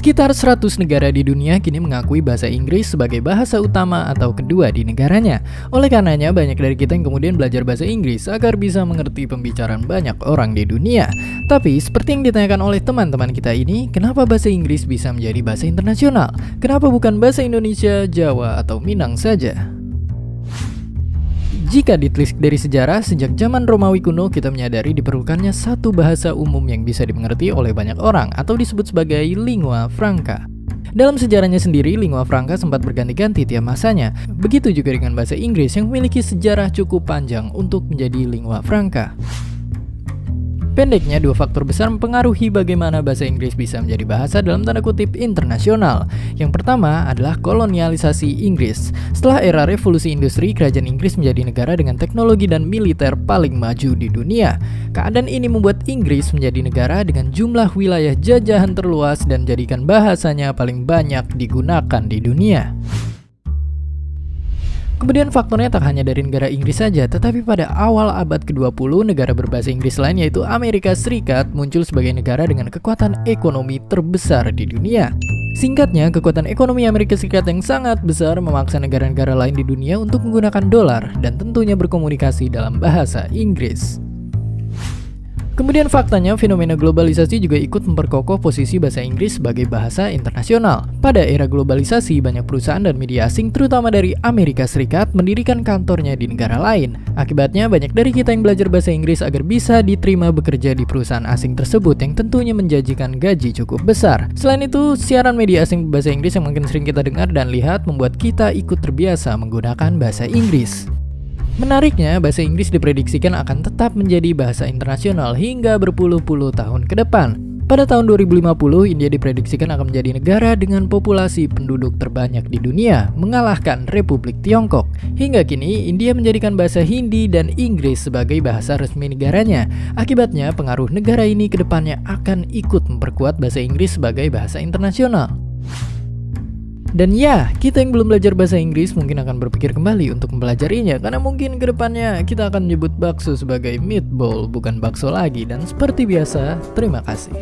Sekitar 100 negara di dunia kini mengakui bahasa Inggris sebagai bahasa utama atau kedua di negaranya. Oleh karenanya, banyak dari kita yang kemudian belajar bahasa Inggris agar bisa mengerti pembicaraan banyak orang di dunia. Tapi, seperti yang ditanyakan oleh teman-teman kita ini, kenapa bahasa Inggris bisa menjadi bahasa internasional? Kenapa bukan bahasa Indonesia, Jawa, atau Minang saja? Jika ditelisik dari sejarah, sejak zaman Romawi kuno kita menyadari diperlukannya satu bahasa umum yang bisa dimengerti oleh banyak orang atau disebut sebagai lingua franca. Dalam sejarahnya sendiri, lingua franca sempat berganti-ganti tiap masanya. Begitu juga dengan bahasa Inggris yang memiliki sejarah cukup panjang untuk menjadi lingua franca. Pendeknya, dua faktor besar mempengaruhi bagaimana bahasa Inggris bisa menjadi bahasa dalam tanda kutip internasional. Yang pertama adalah kolonialisasi Inggris. Setelah era revolusi industri, kerajaan Inggris menjadi negara dengan teknologi dan militer paling maju di dunia. Keadaan ini membuat Inggris menjadi negara dengan jumlah wilayah jajahan terluas dan jadikan bahasanya paling banyak digunakan di dunia. Kemudian faktornya tak hanya dari negara Inggris saja, tetapi pada awal abad ke-20 negara berbahasa Inggris lain yaitu Amerika Serikat muncul sebagai negara dengan kekuatan ekonomi terbesar di dunia. Singkatnya, kekuatan ekonomi Amerika Serikat yang sangat besar memaksa negara-negara lain di dunia untuk menggunakan dolar dan tentunya berkomunikasi dalam bahasa Inggris. Kemudian faktanya, fenomena globalisasi juga ikut memperkokoh posisi bahasa Inggris sebagai bahasa internasional. Pada era globalisasi, banyak perusahaan dan media asing terutama dari Amerika Serikat mendirikan kantornya di negara lain. Akibatnya, banyak dari kita yang belajar bahasa Inggris agar bisa diterima bekerja di perusahaan asing tersebut yang tentunya menjanjikan gaji cukup besar. Selain itu, siaran media asing bahasa Inggris yang mungkin sering kita dengar dan lihat membuat kita ikut terbiasa menggunakan bahasa Inggris. Menariknya, bahasa Inggris diprediksikan akan tetap menjadi bahasa internasional hingga berpuluh-puluh tahun ke depan. Pada tahun 2050, India diprediksikan akan menjadi negara dengan populasi penduduk terbanyak di dunia, mengalahkan Republik Tiongkok. Hingga kini, India menjadikan bahasa Hindi dan Inggris sebagai bahasa resmi negaranya. Akibatnya, pengaruh negara ini ke depannya akan ikut memperkuat bahasa Inggris sebagai bahasa internasional. Dan ya, kita yang belum belajar bahasa Inggris mungkin akan berpikir kembali untuk mempelajarinya karena mungkin kedepannya kita akan menyebut bakso sebagai meatball bukan bakso lagi. Dan seperti biasa, terima kasih.